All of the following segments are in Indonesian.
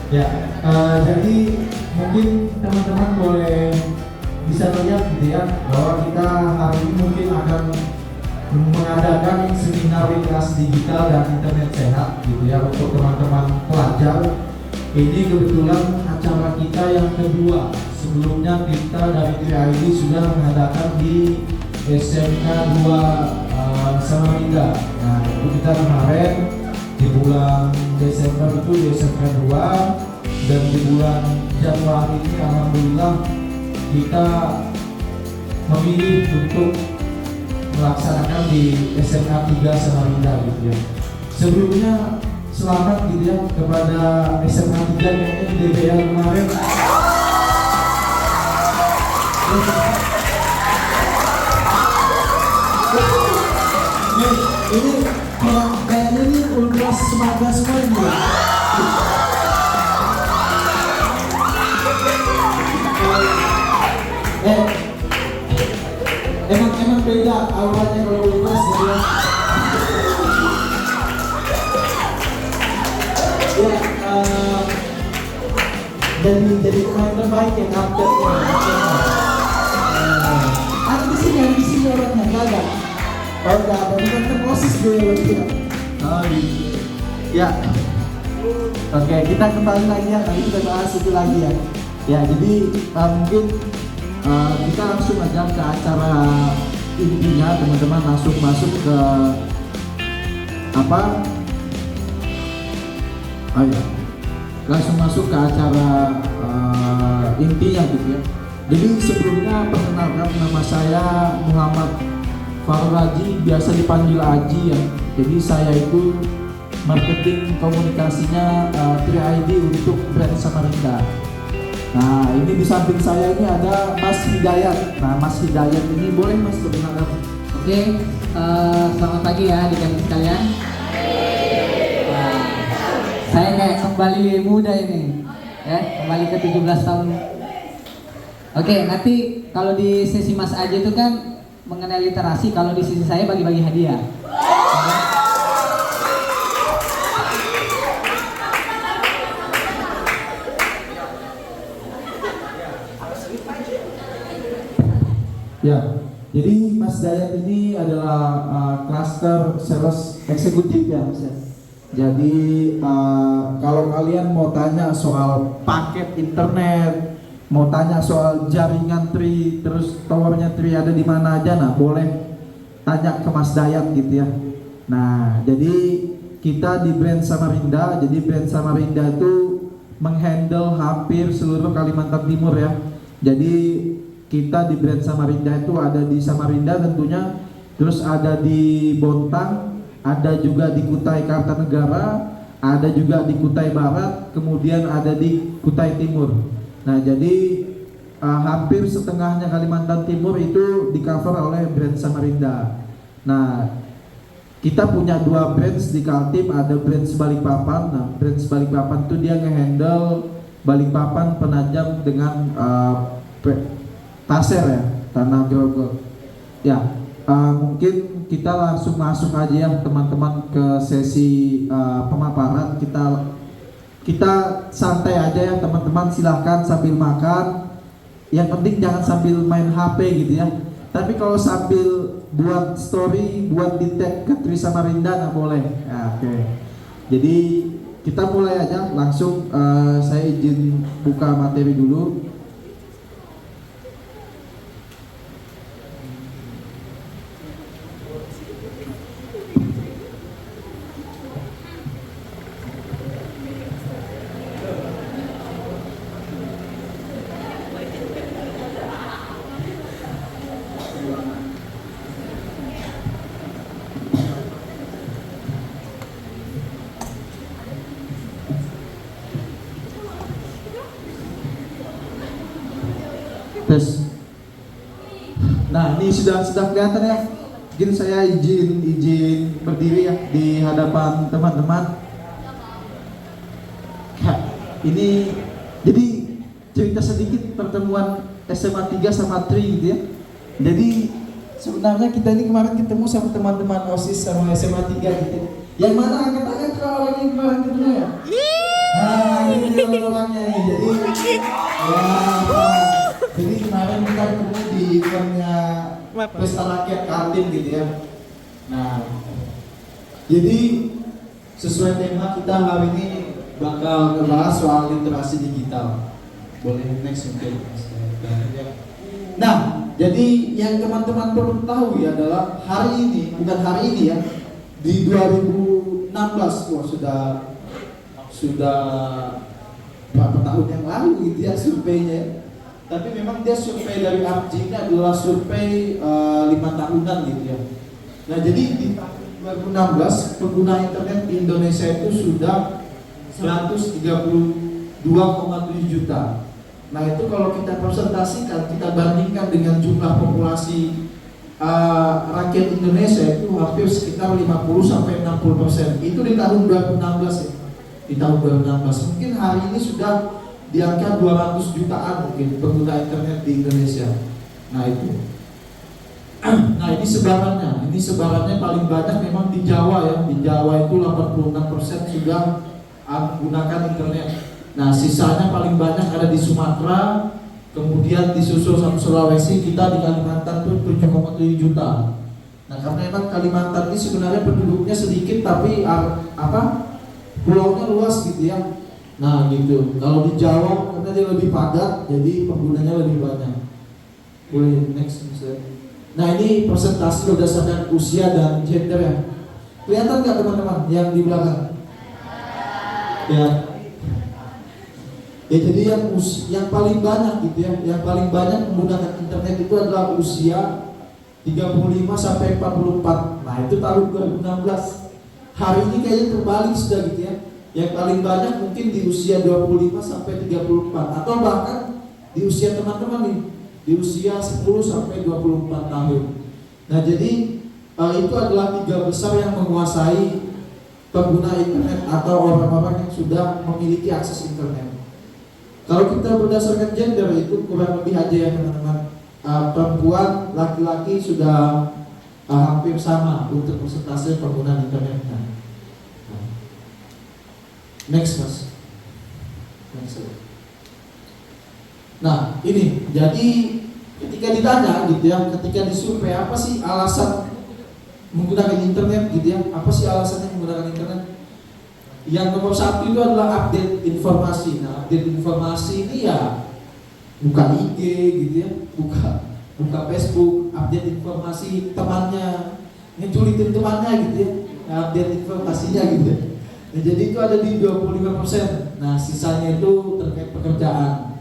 Ya, jadi mungkin teman-teman boleh bisa lihat gitu ya bahwa kita hari ini mungkin akan mengadakan seminar literasi digital dan internet sehat gitu ya untuk teman-teman pelajar. Ini kebetulan acara kita yang kedua. Sebelumnya kita dari TRID sudah mengadakan di SMK 2 Samarinda. Nah, itu kita kemarin di bulan Desember itu di SMK 2, dan di bulan Januari ini alhamdulillah kita memilih untuk melaksanakan di SMK 3 Samarinda gitu ya. Sebelumnya selamat gitu ya kepada SMK 3 yang di DBL kemarin. Ini kayaknya ini ultras semangat semua ini ya. Emang beda auranya kalau ultras gitu ya. Ya, jadi pemain terbaik ya kaptennya. Ada di sini orangnya nggak ada. Oh nggak ada, bukan terposis gue berarti ya. Oh iya. Ya. Oke, kita kembali lagi ya. Nanti kita bahas itu lagi ya. Ya, jadi mungkin kita langsung aja ke acara intinya, teman-teman langsung masuk ke apa? Oh ya, langsung masuk ke acara intinya gitu ya. Jadi sebelumnya perkenalkan, nama saya Muhammad Farul Aji, biasa dipanggil Aji ya. Jadi saya itu marketing komunikasinya TRID untuk brand Samarinda. Nah, ini di samping saya ini ada Mas Hidayat. Nah, Mas Hidayat ini boleh Mas perkenalkan? Oke, selamat pagi ya adik-adik sekalian. Saya kayak kembali muda ini, ya, kembali ke 17 tahun. Oke, nanti kalau di sesi Mas Aji itu kan mengenai literasi, kalau di sisi saya bagi-bagi hadiah. Ya, jadi Mas Dayat ini adalah cluster sales eksekutif ya Mas ya. Jadi kalau kalian mau tanya soal paket internet, mau tanya soal jaringan Tri, terus towernya Tri ada di mana aja, nah boleh tanya ke Mas Dayat gitu ya. Nah, jadi kita di brand Samarinda, jadi brand Samarinda itu menghandle hampir seluruh Kalimantan Timur ya. Jadi kita di brand Samarinda itu ada di Samarinda tentunya, terus ada di Bontang, ada juga di Kutai Kartanegara, ada juga di Kutai Barat, kemudian ada di Kutai Timur. Nah, jadi hampir setengahnya Kalimantan Timur itu di cover oleh brand Samarinda. Nah, kita punya dua brands di Kaltim, ada brand Balikpapan. Nah, brand Balikpapan itu dia ngehandle Balikpapan Penajam dengan Pasir ya, Tanah Grogol. Ya, mungkin kita langsung masuk aja ya teman-teman ke sesi pemaparan. Kita santai aja ya teman-teman, silahkan sambil makan. Yang penting jangan sambil main HP gitu ya. Tapi kalau sambil buat story, buat di tag ke Tri Samarinda, nah boleh. Ya, oke. Jadi kita mulai aja langsung. Saya izin buka materi dulu. Tes. Nah, ini sudah kelihatan ya. Mungkin saya izin berdiri ya di hadapan teman-teman. Ini jadi cerita sedikit pertemuan SMA 3 sama Tri gitu ya. Jadi sebenarnya kita ini kemarin ketemu sama teman-teman OSIS sama SMA 3 gitu. Yang mana angkat tangan kalau orang ini kemarin ketemu ya? Nah, ini ini orang-orangnya nih. Ya, jadi kemarin kita ketemu di eventnya Pesta Rakyat Kaltim gitu ya. Nah, jadi sesuai tema kita hari ini bakal ngebahas soal literasi digital. Boleh next mungkin. Nah, jadi yang teman-teman perlu tahu ya adalah hari ini, bukan hari ini ya, di 2016, wah sudah berapa tahun yang lalu gitu ya surveinya. Tapi memang dia survei dari APJ ini adalah survei 5 tahunan gitu ya. Nah jadi di tahun 2016 pengguna internet di Indonesia itu sudah 132,7 juta. Nah itu kalau kita presentasikan, kita bandingkan dengan jumlah populasi rakyat Indonesia itu hampir sekitar 50-60%. Itu di tahun 2016 ya. Di tahun 2016 mungkin hari ini sudah di angka 200 jutaan mungkin pengguna internet di Indonesia. Nah itu. Nah ini sebarannya paling banyak memang di Jawa ya. Di Jawa itu 86% sudah menggunakan internet. Nah sisanya paling banyak ada di Sumatera, kemudian disusul sama Sulawesi, kita di Kalimantan tuh 7,7 juta. Nah karena memang Kalimantan ini sebenarnya penduduknya sedikit tapi pulaunya luas gitu ya. Nah gitu. Kalau di Jawa karena dia lebih padat, jadi penggunanya lebih banyak. Boleh next misalnya. Nah ini presentasi berdasarkan usia dan gender ya. Kelihatan nggak teman-teman yang di belakang? Ya. Ya jadi yang paling banyak gitu ya, yang paling banyak menggunakan internet itu adalah usia 35 sampai 44. Nah itu tahun 2016. Hari ini kayaknya terbalik sudah gitu ya. Yang paling banyak mungkin di usia 25 sampai 34 atau bahkan di usia teman-teman nih, di usia 10 sampai 24 tahun. Nah jadi itu adalah 3 besar yang menguasai pengguna internet atau orang-orang yang sudah memiliki akses internet. Kalau kita berdasarkan gender itu kurang lebih aja ya teman-teman, perempuan, laki-laki sudah hampir sama untuk persentase pengguna internetnya. Next mas. Nah ini jadi ketika ditanya gitu ya, ketika disurvei apa sih alasan menggunakan internet gitu ya, apa sih alasannya menggunakan internet? Yang nomor 1 itu adalah update informasi. Nah update informasi ini ya buka IG gitu ya, buka Facebook, update informasi temannya, ngejulitin temannya gitu ya, update informasinya gitu ya. Nah, jadi itu ada di 25%. Nah sisanya itu terkait pekerjaan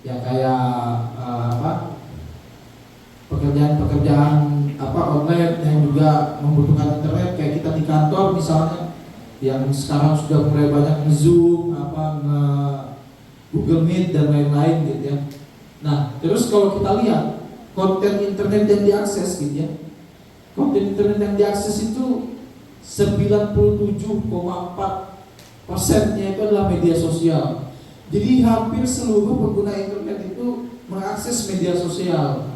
ya kayak pekerjaan online yang juga membutuhkan internet kayak kita di kantor misalnya yang sekarang sudah mulai banyak nge-Zoom, Google Meet dan lain-lain gitu ya. Nah terus kalau kita lihat konten internet yang diakses gitu ya, konten internet yang diakses itu 97,4%-nya itu adalah media sosial. Jadi hampir seluruh pengguna internet itu mengakses media sosial.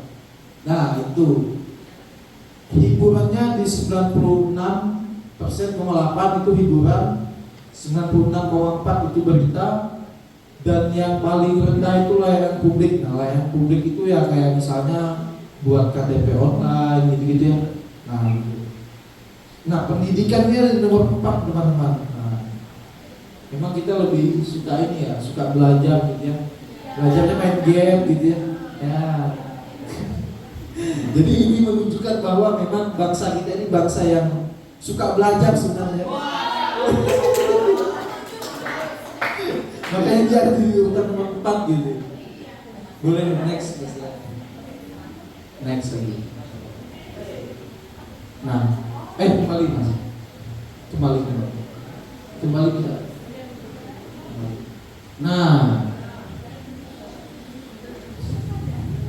Nah itu hiburannya di 96,8% itu hiburan, 96,4% itu berita, dan yang paling rendah itu layanan publik. Nah layanan publik itu ya kayak misalnya buat KTP online gitu-gitu ya. Nah pendidikannya nomor 4 teman-teman. Nah, memang kita lebih suka ini ya, suka belajar gitu ya. Belajarnya main game gitu ya. Jadi ini menunjukkan bahwa memang bangsa kita ini bangsa yang suka belajar sebenarnya. Makanya dia ada di urutan nomor 4 gitu. Boleh next misalnya. Next lagi. Nah, kembali mas. Kembali kita. Nah,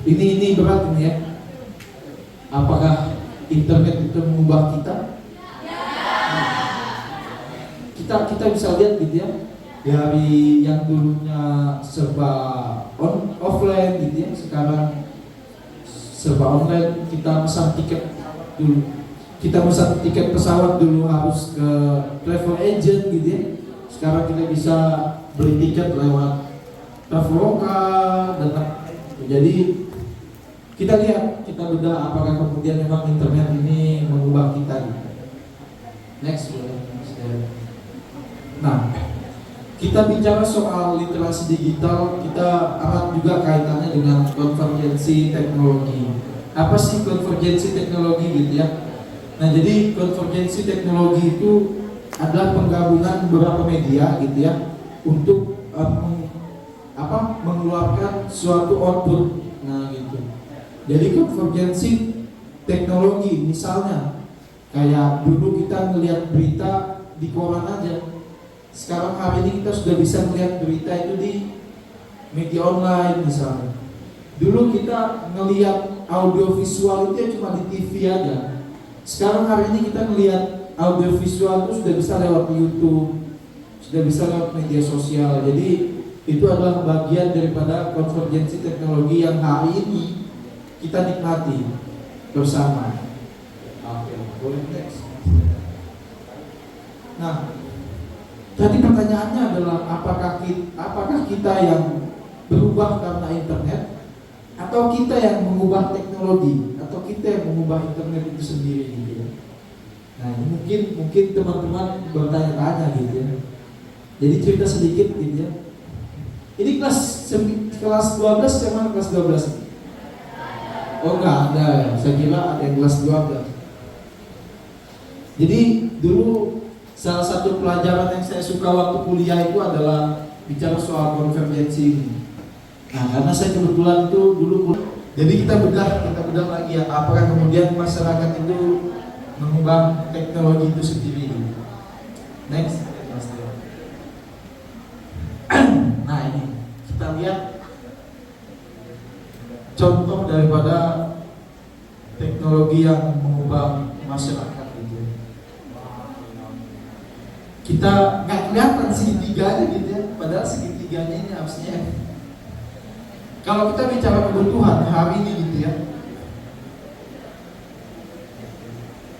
ini berat ini ya. Apakah internet itu mengubah kita? Kita bisa lihat gitu ya. Dari yang dulunya serba offline gitu ya, sekarang serba online. Kita pesan tiket dulu. Kita pesan tiket pesawat dulu harus ke travel agent gitu ya. Sekarang kita bisa beli tiket lewat Traveloka dan jadi kita lihat, kita bedah apakah kemudian memang internet ini mengubah kita gitu. Next, nah, kita bicara soal literasi digital, kita amat juga kaitannya dengan konvergensi teknologi. Apa sih konvergensi teknologi gitu ya? Nah, jadi konvergensi teknologi itu adalah penggabungan beberapa media gitu ya untuk mengeluarkan suatu output. Nah, gitu. Jadi konvergensi teknologi, misalnya kayak dulu kita melihat berita di koran aja. Sekarang hari ini kita sudah bisa melihat berita itu di media online misalnya. Dulu kita melihat audio visual itu ya cuma di TV aja. Sekarang hari ini kita melihat audio visual itu sudah bisa lewat YouTube, sudah bisa lewat media sosial. Jadi itu adalah bagian daripada konvergensi teknologi yang hari ini kita nikmati bersama. Oke, boleh next. Nah, tadi pertanyaannya adalah apakah kita yang berubah karena internet, atau kita yang mengubah teknologi, atau kita yang mengubah internet itu sendiri gitu ya. Nah, ini mungkin teman-teman bertanya-tanya gitu ya. Jadi cerita sedikit gitu ya. Ini kelas 12 sama kelas 12? Oh enggak ada ya, saya kira ada yang kelas 12. Jadi dulu salah satu pelajaran yang saya suka waktu kuliah itu adalah bicara soal konvergensi ini. Nah, karena saya kebetulan itu dulu, jadi kita bedah lagi ya, apakah kemudian masyarakat itu mengubah teknologi itu sendiri. Next. Nah, ini kita lihat contoh daripada teknologi yang mengubah masyarakat gitu. Kita nggak kelihatan segitiganya gitu ya, padahal segitiganya ini harusnya. Kalau kita bicara kebutuhan hari ini gitu ya,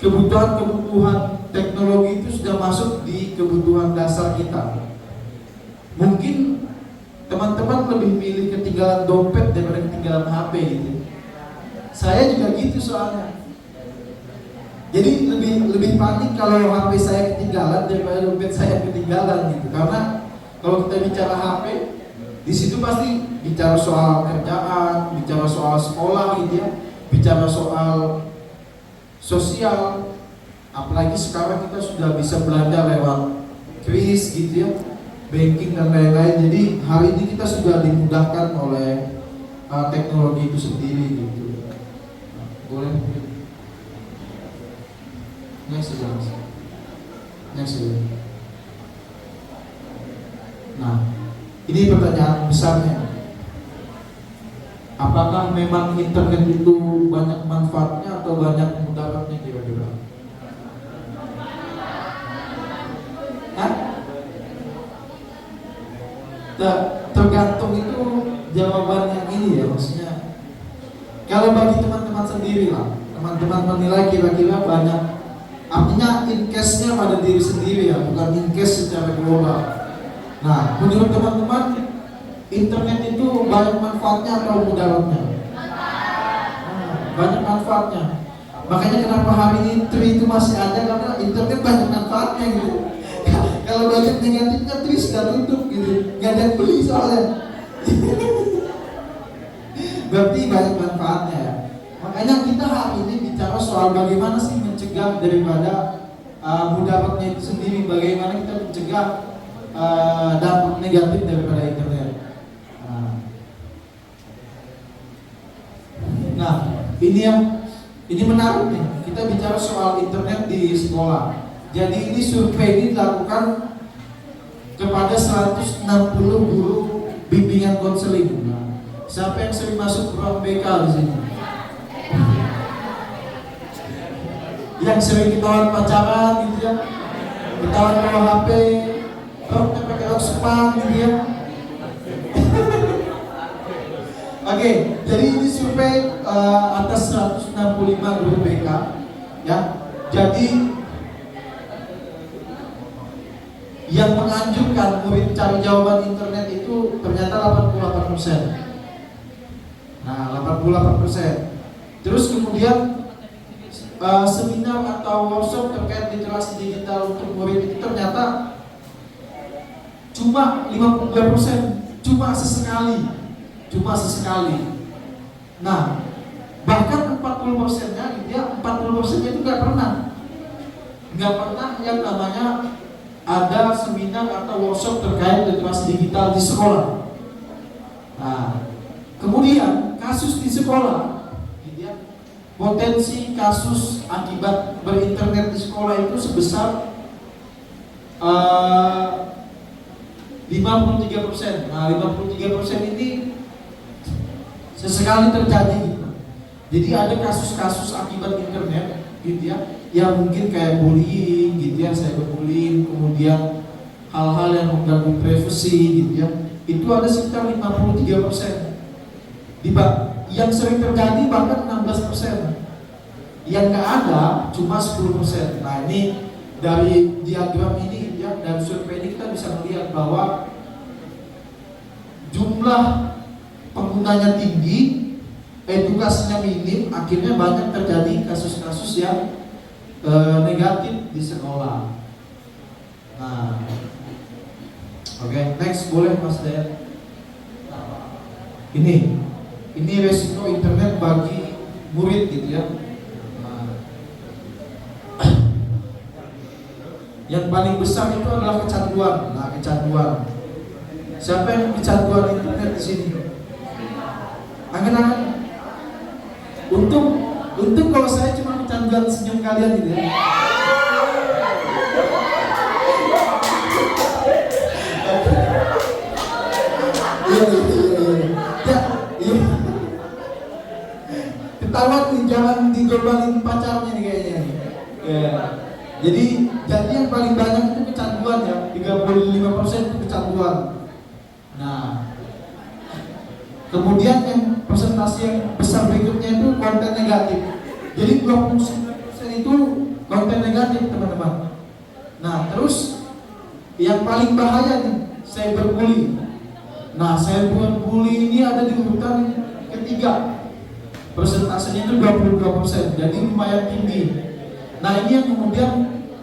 kebutuhan teknologi itu sudah masuk di kebutuhan dasar kita. Mungkin teman-teman lebih milih ketinggalan dompet daripada ketinggalan HP gitu. Saya juga gitu soalnya. Jadi lebih panik kalau HP saya ketinggalan daripada dompet saya ketinggalan gitu. Karena kalau kita bicara HP, di situ pasti bicara soal kerjaan, bicara soal sekolah gitu ya, bicara soal sosial. Apalagi sekarang kita sudah bisa belanja lewat kris gitu ya, banking dan lain-lain. Jadi hari ini kita sudah dimudahkan oleh teknologi itu sendiri gitu. Boleh? Next. Nah, ini pertanyaan besarnya. Apakah memang internet itu banyak manfaatnya atau banyak mudaratnya kira-kira? Hah? Tergantung itu jawaban yang ini ya, maksudnya kalau bagi teman-teman sendiri lah, teman-teman menilai kira-kira banyak, artinya in case-nya pada diri sendiri ya, bukan in case secara global. Nah, menurut teman-teman internet itu banyak manfaatnya atau mudaratnya? Banyak manfaatnya. Makanya kenapa hari ini Tri itu masih ada, karena internet banyak manfaatnya gitu. Kalau banyak negatifnya Tri sudah tutup gitu, nggak ada yang beli soalnya. Berarti banyak manfaatnya ya. Makanya kita hari ini bicara soal bagaimana sih mencegah daripada mudaratnya itu sendiri, bagaimana kita mencegah dampak negatif daripada internet. Nah, ini menarik nih. Kita bicara soal internet di sekolah. Jadi ini survei ini dilakukan kepada 160 guru bimbingan konseling. Siapa yang sering masuk ruang BK di sini? Yang sering ketahuan pacaran gitu ya, ketahuan bawa HP, roknya pakai rok Sepang gitu ya. Oke, jadi ini survei atas 165 guru BK ya. Jadi yang menganjurkan murid cari jawaban internet itu ternyata 88%. Nah, 88%. Terus kemudian seminar atau workshop terkait literasi digital untuk murid itu ternyata cuma 52%, cuma sesekali. Nah, bahkan 40%-nya gitu ya, 40%-nya itu nggak pernah yang namanya ada seminar atau workshop terkait literasi digital di sekolah. Nah, kemudian kasus di sekolah, gitu ya, potensi kasus akibat berinternet di sekolah itu sebesar 53%. Nah, 53% ini sesekali terjadi gitu. Jadi ada kasus-kasus akibat internet gitu ya, yang mungkin kayak bullying gitu ya, cyberbullying, kemudian hal-hal yang mengganggu privasi gitu ya. Itu ada sekitar 53%. Yang sering terjadi bahkan 16%. Yang nggak ada cuma 10%. Nah, ini dari diagram ini gitu ya, dan survei ini kita bisa melihat bahwa jumlah penggunanya tinggi, edukasinya minim, akhirnya banyak terjadi kasus-kasus yang negatif di sekolah. Nah, oke, next boleh Mas Dayat. Ini resiko internet bagi murid gitu ya. Nah, yang paling besar itu adalah kecanduan. Nah, kecanduan. Siapa yang kecanduan internet di sini? Angan-angan. Untung kalau saya cuma kecanduan senyum kalian gitu ya. Iya. Ketawa nih, jangan digombalin pacarnya nih kayaknya. Ya. Jadi yang paling banyak itu kecanduan ya, 35% itu kecanduan. Nah, kemudian yang presentasi yang besar berikutnya itu konten negatif. Jadi 29% itu konten negatif teman-teman. Nah, terus yang paling bahaya nih, cyberbullying. Nah, cyberbullying ini ada di urutan ketiga. Persentasenya itu 22%, jadi lumayan tinggi. Nah, ini yang kemudian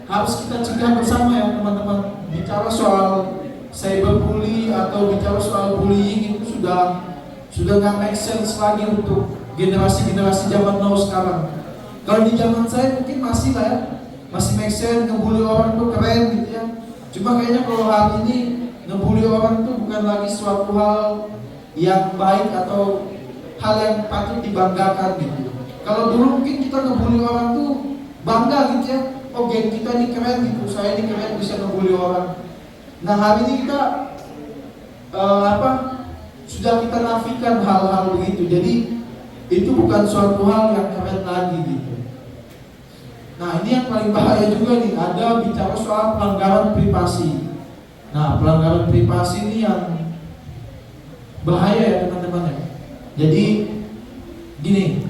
harus kita cegah bersama ya teman-teman. Bicara soal cyberbully atau bicara soal bullying itu sudah nggak make sense lagi untuk generasi zaman now sekarang. Kalau di zaman saya mungkin masih lah ya, masih make sense, ngebully orang tuh keren gitu ya. Cuma kayaknya kalau hari ini ngebully orang tuh bukan lagi suatu hal yang baik atau hal yang patut dibanggakan gitu. Kalau dulu mungkin kita ngebully orang tuh bangga gitu ya, oh geng kita ini keren gitu, saya ini keren bisa ngebully orang. Nah, hari ini kita sudah kita nafikan hal-hal begitu. Jadi itu bukan suatu hal yang keren lagi gitu. Nah, ini yang paling bahaya juga nih, ada bicara soal pelanggaran privasi. Nah, pelanggaran privasi ini yang bahaya ya teman-teman ya. Jadi gini,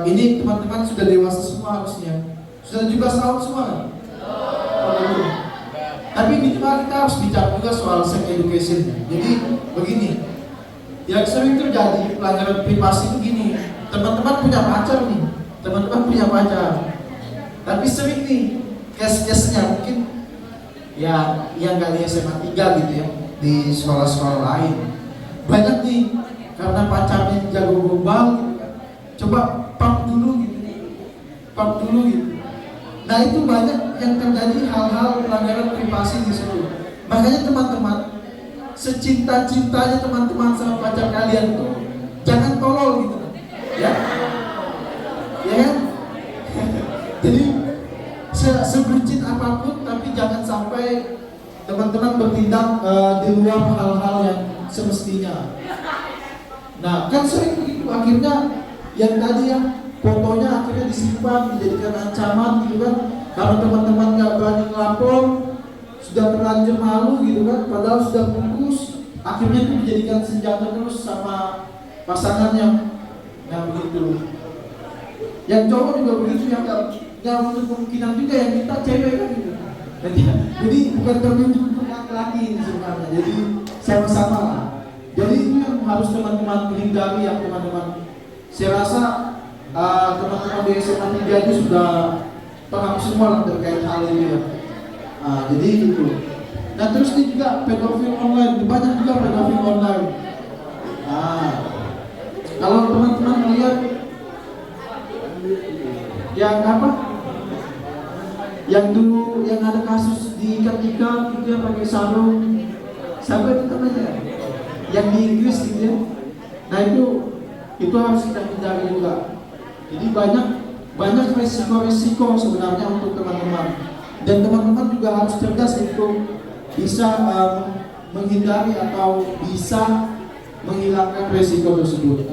ini teman-teman sudah dewasa semua harusnya, sudah juga tahun semua kan? Tapi minimal kita harus bicara juga soal sex education. Jadi begini, yang sering terjadi pelanggaran privasi itu gini, teman-teman punya pacar nih, tapi sering nih case-nya mungkin ya yang nggak di SMA 3 gitu ya, di sekolah-sekolah lain banyak nih, karena pacarnya jago gombal gitu kan, coba pump dulu gitu. Nah, itu banyak yang terjadi hal-hal pelanggaran privasi di situ. Makanya teman-teman, secinta-cintanya teman-teman sama pacar kalian tuh jangan tolol gitu ya kan? Jadi sebucin apapun, tapi jangan sampai teman-teman bertindak di luar hal-hal yang semestinya. Nah, kan sering begitu, akhirnya yang tadi ya, fotonya akhirnya disimpan, dijadikan ancaman gitu kan, karena teman-teman nggak berani ngelapor, sudah terlanjur malu gitu kan, padahal sudah putus, akhirnya itu dijadikan senjata terus sama pasangannya. Nah, begitu. Yang cowok juga begitu, yang nggak untuk kemungkinan juga yang kita cewek kan gitu. Jadi bukan tertuju untuk laki-laki ini sebenarnya. Jadi sama-sama lah. Jadi itu yang harus teman-teman hindari ya teman-teman. Saya rasa teman-teman di SMA 3 itu sudah paham semua lah terkait hal ini ya. Jadi itu. Nah terus ini juga pedofil online, banyak juga pedofil online. Kalau teman-teman melihat yang apa? Yang dulu yang ada kasus diikat-ikat gitu ya pakai sarung, sampai itu aja. Yang di Inggris gitu ya. Nah itu harus kita hindari juga. Jadi banyak resiko-resiko sebenarnya untuk teman-teman. Dan teman-teman juga harus cerdas untuk bisa menghindari atau bisa menghilangkan resiko tersebut.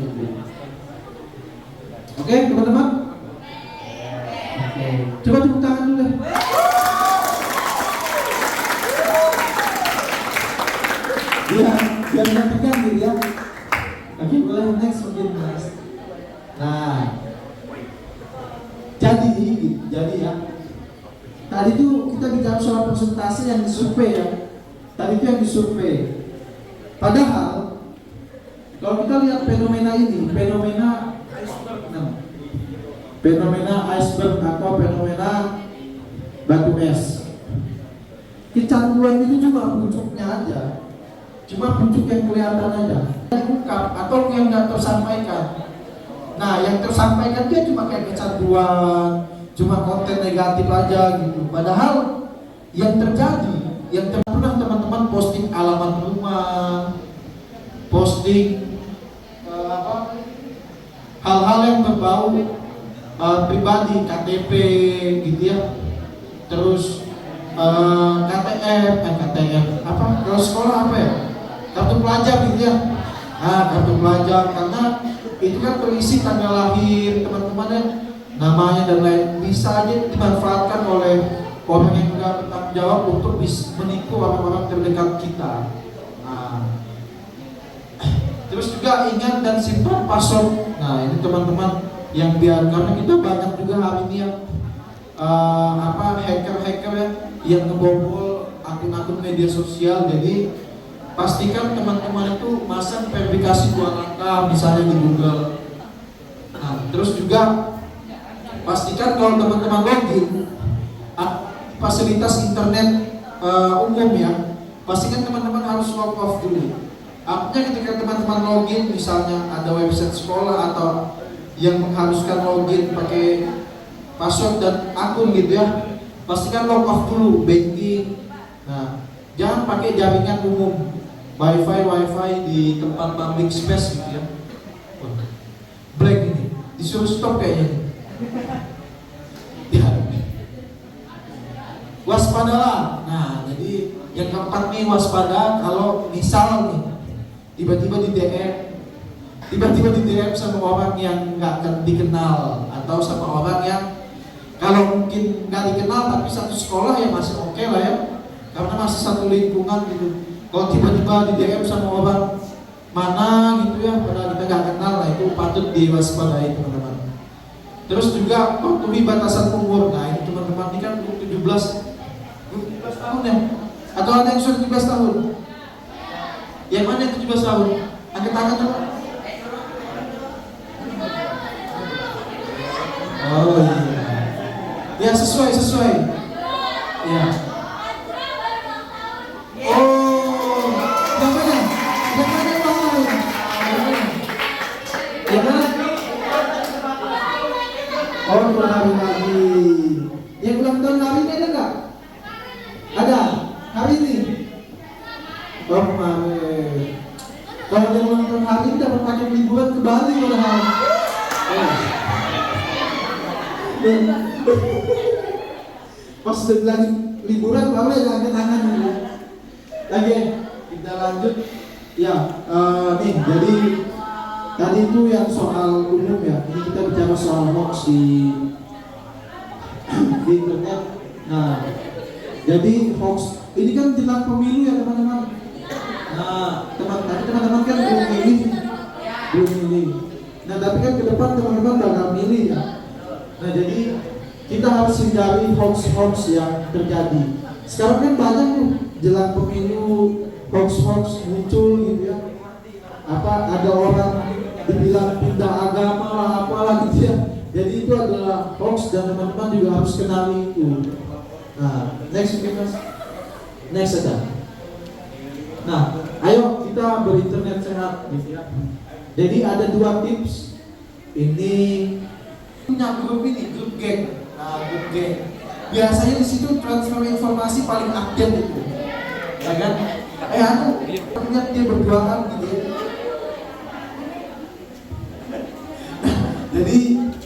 Oke, teman-teman? Coba tepuk tangan dulu deh. Ya, biar menentukan gitu ya. Oke, boleh next mungkin next. Nah, jadi ya. Tadi itu kita bicara soal persentase yang disurvei ya. Tadi itu yang disurvei. Padahal kalau kita lihat fenomena ini, fenomena iceberg atau fenomena batu es. Kecanduan itu cuma puncuknya aja, cuma puncuk yang kelihatan aja, diungkap atau yang nggak tersampaikan. Nah, yang tersampaikan dia cuma kayak kecanduan, cuma konten negatif aja gitu. Padahal yang terjadi, yang pernah teman-teman posting alamat rumah, posting hal-hal yang berbau pribadi, KTP gitu ya, terus KTM apa, kalau sekolah apa ya, kartu pelajar gitu ya, kartu pelajar, karena itu kan berisi tanggal lahir teman-temannya, namanya dan lain, bisa aja dimanfaatkan oleh orang yang tidak bertanggung jawab untuk menipu orang-orang terdekat kita. Terus juga ingat dan simpan password. Nah ini teman-teman yang biar, karena kita banyak juga hari ini yang hacker-hacker yang ngebobol akun-akun media sosial. Jadi pastikan teman-teman itu masang verifikasi 2 langkah misalnya di Google. Nah terus juga pastikan kalau teman-teman login fasilitas internet umum ya, pastikan teman-teman harus log off dulu. Artinya ketika teman-teman login, misalnya ada website sekolah atau yang mengharuskan login pakai password dan akun gitu ya, pastikan log off dulu banking. Nah, jangan pakai jaringan umum, wifi di tempat public space gitu ya. Black ini, disuruh stop kayaknya. Ya. Waspadalah. Nah, jadi yang keempat nih, waspada kalau misal nih tiba-tiba di DM sama orang yang nggak dikenal, atau sama orang yang kalau mungkin nggak dikenal tapi satu sekolah ya masih oke lah ya, karena masih satu lingkungan gitu. Kalau tiba-tiba di DM sama orang mana gitu ya, padahal kita nggak kenal, lah itu patut diwaspadai teman-teman. Terus juga waktu batasan umur. Nah ini teman-teman, ini kan 17 tahun ya, atau ada yang sudah 17 tahun? Yang mana yang 17 tahun? Angkat tangan coba. Oh iya. Ya sesuai. Ya. Oh, yang mana? Yang mana? Oh, 2 hari lagi. Yang ulang tahun hari ini ada nggak? Ada. Hari ini. Oh kemarin. Kalau dia ulang tahun hari ini dapat pakai liburan ke Bali padahal. Pas udah bilang liburan baru ya angkat tangan dulu. Lagi kita lanjut. Ya, nih jadi tadi itu yang soal umum ya. Ini kita bicara soal hoax di internet. Nah, jadi hoax ini kan jelang pemilu ya teman-teman. Nah, teman-teman kan belum milih. Nah, tapi kan ke depan teman-teman bakal milih ya. Nah, jadi kita harus hindari hoax yang terjadi. Sekarang kan banyak tuh jelang pemilu hoax muncul gitu ya. Apa ada orang dibilang pindah agama lah apalah gitu ya. Jadi itu adalah hoax dan teman-teman juga harus kenali itu. Nah, next mungkin mas. Next ada. Nah, ayo kita berinternet sehat gitu ya. Jadi ada 2 tips. Ini punya grup ini, grup geng. Nah, grup geng. Biasanya di situ transfer informasi paling update itu. Ya kan? Aku lihat dia berjualan gitu ya. Jadi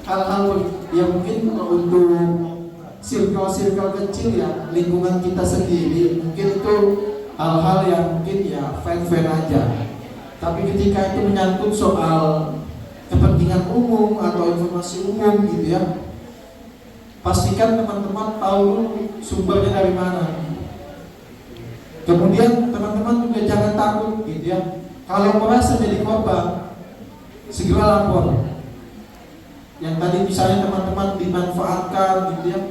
hal-hal yang mungkin untuk circle kecil ya, lingkungan kita sendiri, mungkin itu hal-hal yang mungkin ya fan aja. Tapi ketika itu menyangkut soal kepentingan umum atau informasi umum gitu ya, pastikan teman-teman tahu dulu sumbernya dari mana. Kemudian teman-teman juga jangan takut gitu ya. Kalau merasa jadi korban, segera lapor. Yang tadi misalnya teman-teman dimanfaatkan gitu ya,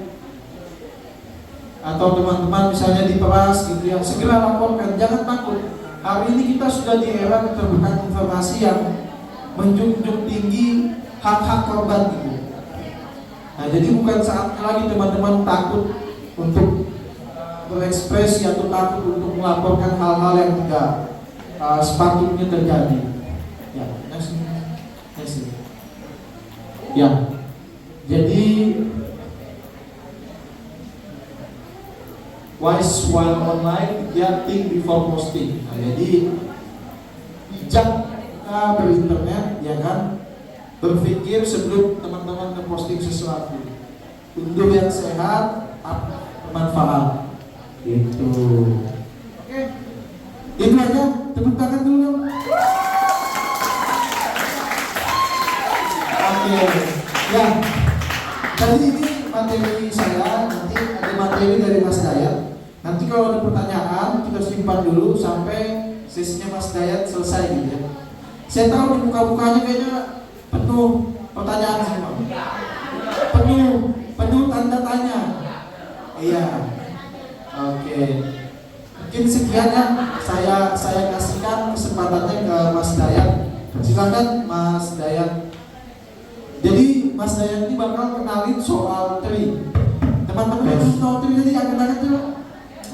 atau teman-teman misalnya diperas gitu ya, segera laporkan, jangan takut. Hari ini kita sudah di era keterbukaan informasi yang menjunjung tinggi hak-hak korban gitu. Nah, jadi bukan saatnya lagi teman-teman takut untuk berekspresi atau takut untuk melaporkan hal-hal yang tidak sepatutnya terjadi. Ya, next. Ya, jadi wise while online, ya think before posting. Nah, jadi bijak berinternet, ya kan, berpikir sebelum teman-teman memposting sesuatu. Untuk yang sehat, bermanfaat. Gitu. Oke, itu aja. Tepuk tangan dulu dong. Oke, ya. Jadi ini materi saya, nanti ada materi dari Mas Dayat. Nanti kalau ada pertanyaan kita simpan dulu sampai sesinya Mas Dayat selesai gitu ya. Saya tahu di muka-mukanya kayaknya penuh pertanyaan semua. Penuh tanda tanya. Iya. Oke. Mungkin sekian ya saya kasihkan kesempatannya ke Mas Dayat. Silakan Mas Dayat. Jadi Mas Dayat ini bakal kenalin soal tri. Teman-teman yang tahu tri jadi angkat-angkat dulu.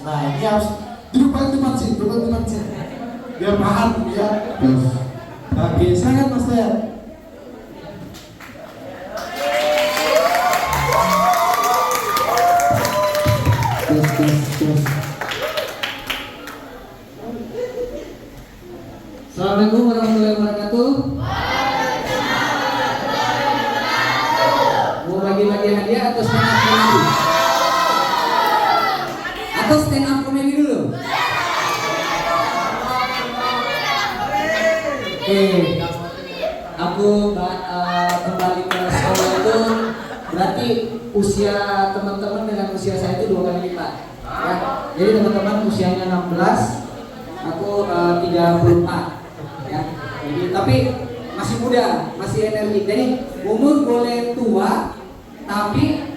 Nah, ini harus duduk paling depan sih. Biar paham ya. Oke, silakan Mas Dayat. Assalamualaikum warahmatullahi wabarakatuh. Mau bagi-bagi hadiah atau stand up comedy? Atau stand up comedy dulu? Oke, aku kembali ke sekolah itu berarti usia teman-teman dengan usia saya itu 2 kali lipat. Ya, jadi teman-teman usianya 16, aku 34. Ya, jadi tapi masih muda, masih energi. Jadi umur boleh tua, tapi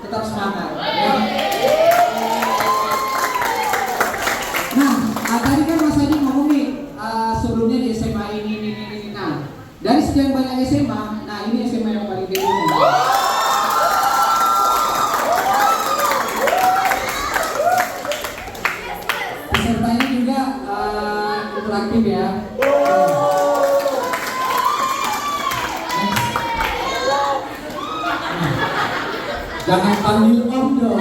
tetap semangat. Ya. Nah, tadi kan Mas Adi ngomong nih sebelumnya di SMA ini. Nah, dari sekian banyak SMA, nah ini SMA yang paling tinggi. Pesertanya juga interaktif ya. Jangan panggil om dong.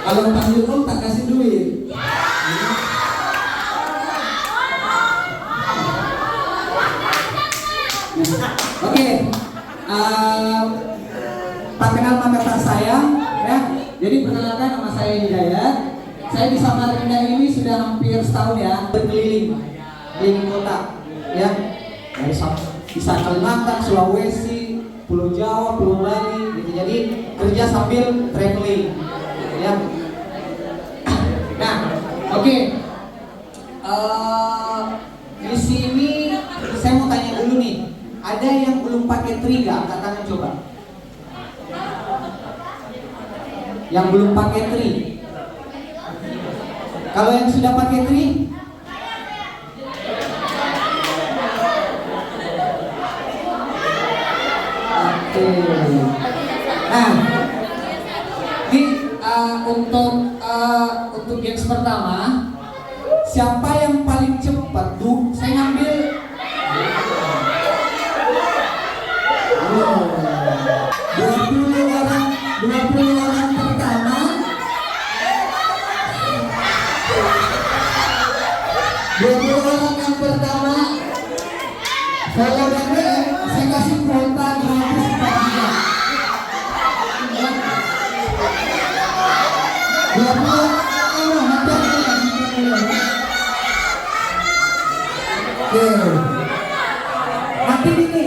Kalau panggil om tak kasih duit. Oke, tak kenal maka tak sayang ya. Jadi perkenalkan, nama saya Hidayat. Saya di Samarinda ini sudah hampir setahun ya, berkeliling kota ya. Dari bisa Kalimantan, Sulawesi, Pulau Jawa, Pulau Bali gitu. Jadi kerja sambil traveling ya. Nah, oke. Di sini saya mau tanya dulu nih. Ada yang belum pakai tri nggak? Angkat tangan coba. Yang belum pakai tri. Kalau yang sudah pakai tri, oke. Nah, ini untuk games pertama, siapa yang paling cepat? Saya ngambil. Oh, 20 orang pertama. 20 orang yang pertama. Kalau saya kasih kuota gratis 4 juta. 20 Oke. Nanti ini,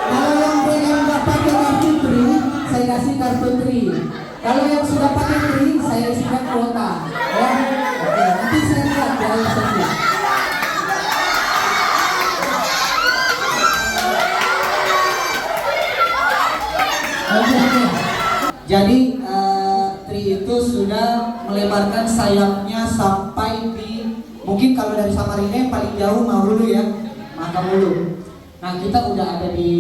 kalau yang pengen nggak pakai kartu tri, saya kasih kartu tri. Kalau yang sudah pakai tri, saya isikan kuota. Ya, oke. Nanti saya lihat dari sini. Oke. Jadi tri itu sudah melebarkan sayapnya sampai di, mungkin kalau dari Samarinda yang paling jauh Mahulu ya, Makamulu. Nah, kita udah ada di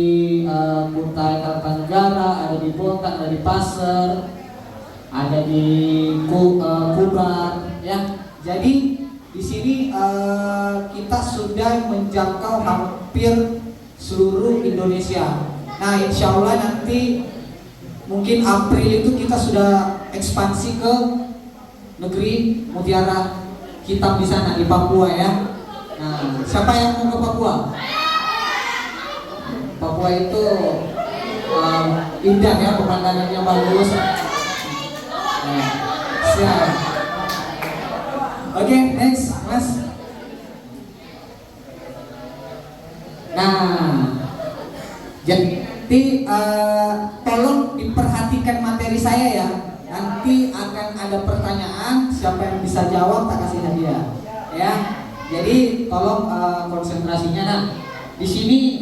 Kutai Kartanegara, ada di Bontang, ada di Pasir, ada di Kubar, ya. Jadi di sini kita sudah menjangkau hampir seluruh Indonesia. Nah, insya Allah nanti mungkin April itu kita sudah ekspansi ke negeri Mutiara Hitam di sana, di Papua ya. Nah, siapa yang mau ke Papua? Papua itu indah ya, pemandangannya bagus. Nah, siap. Oke, next, Mas. Nah, jadi tolong diperhatikan materi saya ya. Nanti akan ada pertanyaan, siapa yang bisa jawab tak kasih hadiah. Ya. Jadi tolong konsentrasinya. Nah, di sini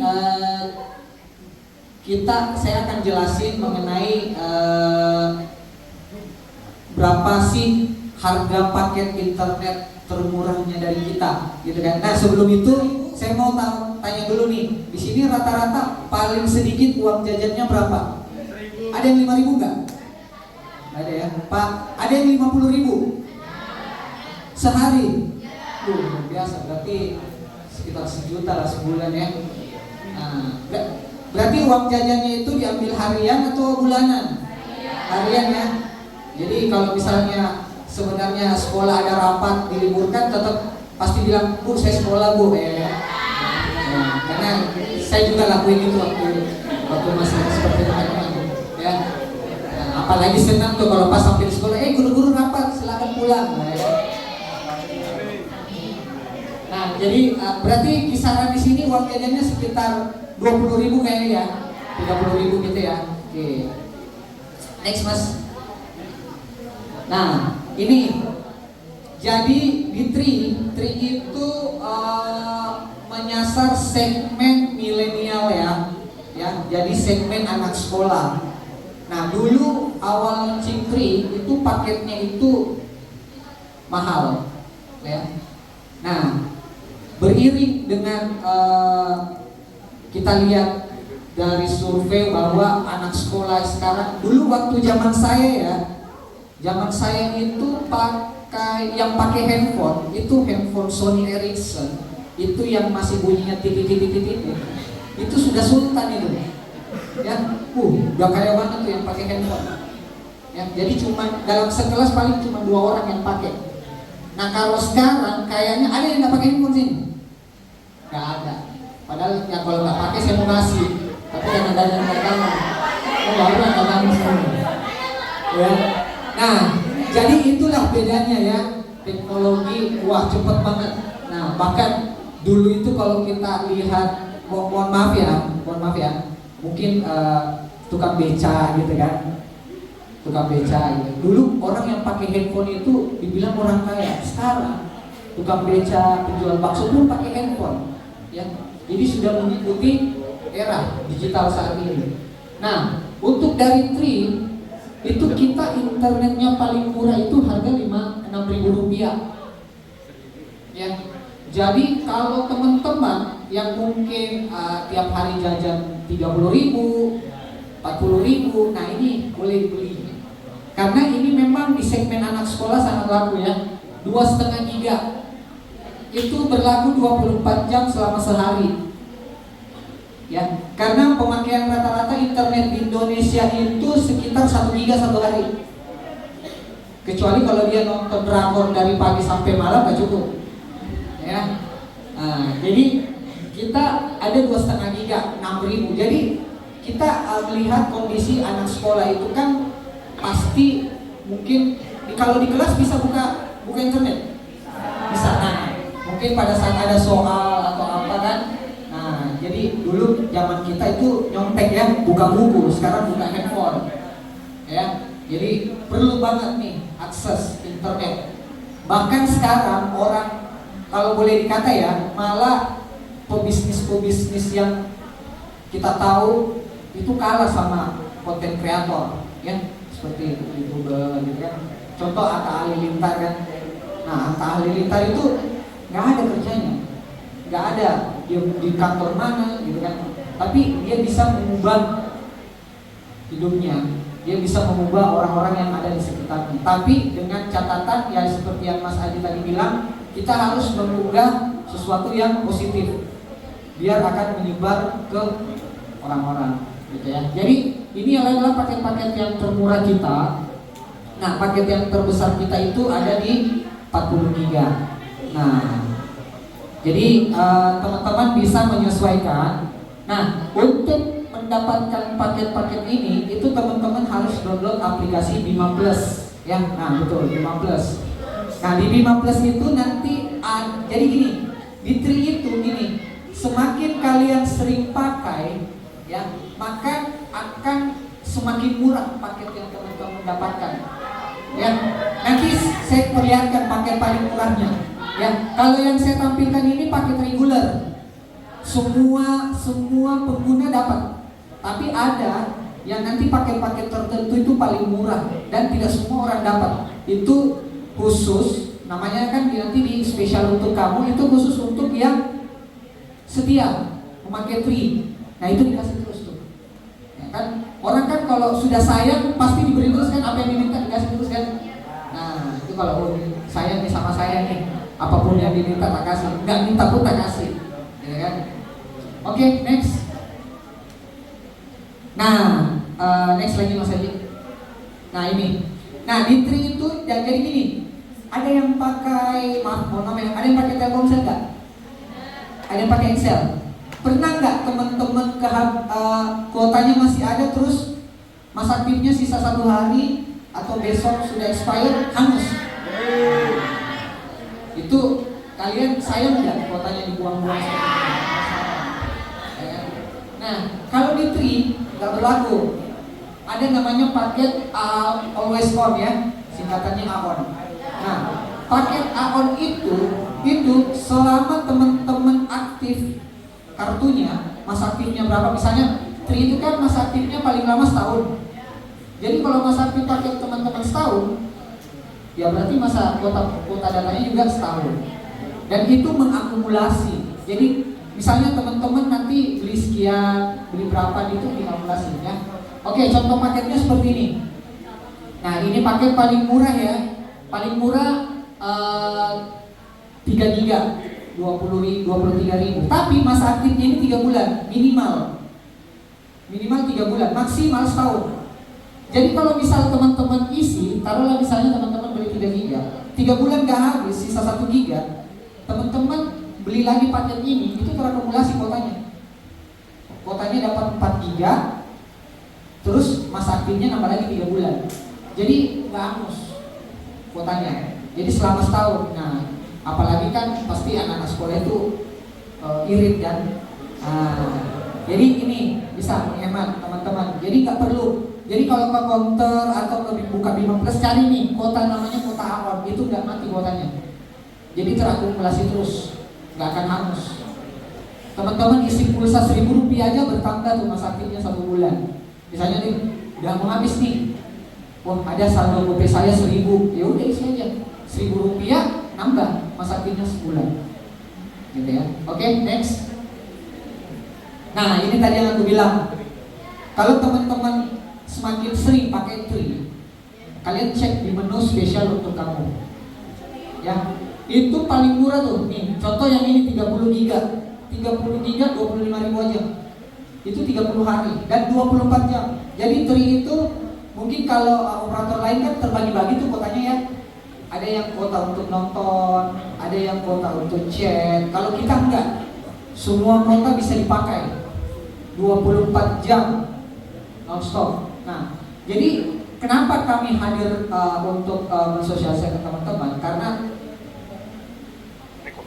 saya akan jelasin mengenai berapa sih harga paket internet termurahnya dari kita, gitu kan? Nah, sebelum itu saya mau tanya dulu nih, di sini rata-rata paling sedikit uang jajannya berapa? Ada yang 5.000 nggak? Ada ya, Pak. Ada yang 50.000 sehari? Luar biasa, berarti sekitar 1 juta lah sebulan ya. Nah, berarti uang jajannya itu diambil harian atau bulanan? Harian ya. Jadi kalau misalnya sebenarnya sekolah ada rapat diliburkan, tetap pasti bilang, Bu, saya sekolah, Bu, ya. Nah, karena saya juga lakuin itu waktu masih seperti itu ya. Nah, apalagi senang tuh kalau pas sampai di sekolah, guru-guru rapat, silakan pulang. Nah, ya. Nah, jadi berarti kisaran di sini uang jajannya sekitar 20.000 kayaknya ya, 30.000 gitu ya. Oke. Next, Mas. Nah, ini jadi di Tri itu menyasar segmen milenial ya. Jadi segmen anak sekolah. Nah, dulu awal launching Tri itu paketnya itu mahal, ya. Nah, beriring dengan kita lihat dari survei bahwa anak sekolah sekarang, dulu waktu zaman saya itu yang pakai handphone itu handphone Sony Ericsson itu yang masih bunyinya titik itu sudah sultan itu ya. Udah kaya banget tuh yang pakai handphone ya. Jadi cuma dalam sekelas paling cuma 2 orang yang pakai. Nah, kalau sekarang kayaknya ada yang nggak pakai handphone sini? Nggak ada. Padahal ya kalau nggak pakai saya mau kasih, tapi jangan dagang-dagangan. Baru dagangan semua ya. Nah, jadi itulah bedanya ya, teknologi, wah cepet banget. Nah, bahkan dulu itu kalau kita lihat, mohon maaf ya, mungkin tukang beca gitu kan, tukang beca gitu. Dulu orang yang pakai handphone itu dibilang orang kaya. Sekarang tukang beca, penjual bakso pun pakai handphone, ya. Jadi sudah mengikuti era digital saat ini. Nah, untuk dari Tri itu kita internetnya paling murah itu harga 6.000 rupiah. Ya, jadi kalau teman-teman yang mungkin tiap hari jajan 30.000, 40.000, nah ini boleh beli. Karena ini memang di segmen anak sekolah sangat laku ya. 2,5 giga itu berlaku 24 jam selama sehari. Ya, karena pemakaian rata-rata internet di Indonesia itu sekitar 1 giga satu hari. Kecuali kalau dia nonton drakor dari pagi sampai malam gak cukup. Ya, jadi kita ada 2,5 giga, 6.000. Jadi kita melihat kondisi anak sekolah itu kan pasti mungkin kalau di kelas bisa buka internet, bisa. Nah, mungkin pada saat ada soal atau apa kan. Nah, jadi dulu zaman kita itu nyontek ya, buka buku, sekarang buka handphone. Ya, jadi perlu banget nih akses internet. Bahkan sekarang orang, kalau boleh dikata ya, malah pebisnis yang kita tahu itu kalah sama konten kreator ya, seperti YouTuber gitu kan. Contoh Atta Halilintar kan. Nah, Atta Halilintar itu nggak ada kerjanya, nggak ada dia di kantor mana gitu kan. Tapi dia bisa mengubah hidupnya, dia bisa mengubah orang-orang yang ada di sekitarnya. Tapi dengan catatan ya seperti yang Mas Adi tadi bilang, kita harus mengunggah sesuatu yang positif biar akan menyebar ke orang-orang gitu ya. Jadi ini adalah paket-paket yang termurah kita. Nah, paket yang terbesar kita itu ada di 40 giga. Nah, jadi teman-teman bisa menyesuaikan. Nah, untuk mendapatkan paket-paket ini itu teman-teman harus download aplikasi Bima Plus ya. Nah, betul, Bima Plus. Nah, di Bima Plus itu nanti jadi gini, di Tri itu gini, semakin kalian sering pakai ya, maka akan semakin murah paket yang teman-teman dapatkan. Ya, nanti saya perlihatkan paket paling murahnya. Ya, kalau yang saya tampilkan ini paket reguler, semua pengguna dapat. Tapi ada yang nanti paket-paket tertentu itu paling murah dan tidak semua orang dapat. Itu khusus, namanya kan nanti di spesial untuk kamu, itu khusus untuk yang setia memakai free. Nah, itu dikasih terus tuh. Ya kan, orang kan kalau sudah sayang pasti diberi terus kan, apa yang diminta dikasih terus kan. Nah, itu kalau sayang nih sama saya nih, apapun yang diminta tak kasih, nggak minta pun tak kasih, ya kan? Oke, next. Nah, next lagi Mas Haji. Nah ini, nah di Tri itu jadi gini, ada yang pakai, mohon maaf ya, ada yang pakai Telkomsel nggak? Ada yang pakai Excel? Pernah nggak teman-teman kuotanya masih ada terus masa aktifnya sisa 1 hari atau besok sudah expired, hangus? Itu kalian sayang nggak kuotanya dibuang-buang? Nah, kalau di Tri nggak berlaku. Ada namanya paket always on ya, singkatannya AON. Nah, paket AON itu selama teman-teman aktif kartunya, masa aktifnya berapa? Misalnya Tri itu kan masa aktifnya paling lama setahun. Jadi kalau masa aktif paket teman-teman setahun, ya berarti masa kuota datanya juga setahun. Dan itu mengakumulasi. Jadi misalnya teman-teman nanti beli sekian, beli berapa itu diakumulasi ya. Oke, contoh paketnya seperti ini. Nah, ini paket paling murah ya. Paling murah 3 giga, 23.000. Tapi masa aktifnya ini 3 bulan minimal. Minimal 3 bulan, maksimal setahun. Jadi kalau misal teman-teman isi, taruhlah misalnya teman-teman beli 3 giga, 3 bulan gak habis, sisa 1 giga, teman-teman beli lagi paket ini, itu terakumulasi kuotanya. Kuotanya dapat 4 giga, terus masa aktifnya nambah lagi 3 bulan. Jadi nggak hangus kuotanya. Jadi selama setahun. Nah, apalagi kan pasti anak-anak sekolah itu irit kan. Jadi ini bisa menghemat teman-teman. Jadi nggak perlu. Jadi kalau ke counter atau ke buka Bima Plus, cari nih kuota namanya kuota AON, itu nggak mati kuotanya. Jadi terakumulasi terus, nggak akan hangus. Teman-teman isi pulsa 1.000 rupiah aja bertambah tuh masa aktifnya 1 bulan. Misalnya nih udah mau habis nih, Wah, ada saldo GoPay saya 1.000, ya udah isi aja 1.000 rupiah, nambah masa aktifnya sebulan, gitu ya. Oke, next. Nah, ini tadi yang aku bilang, kalau teman-teman semakin sering pakai Tri, kalian cek di menu spesial untuk kamu, ya. Itu paling murah tuh, nih contoh yang ini 30 giga 25.000 aja, itu 30 hari dan 24 jam. Jadi Tri itu mungkin kalau operator lain kan terbagi-bagi tuh kuotanya ya. Ada yang kuota untuk nonton, ada yang kuota untuk chat. Kalau kita enggak, semua kuota bisa dipakai 24 jam non-stop. Nah, jadi kenapa kami hadir untuk mensosialisasikan teman-teman? Karena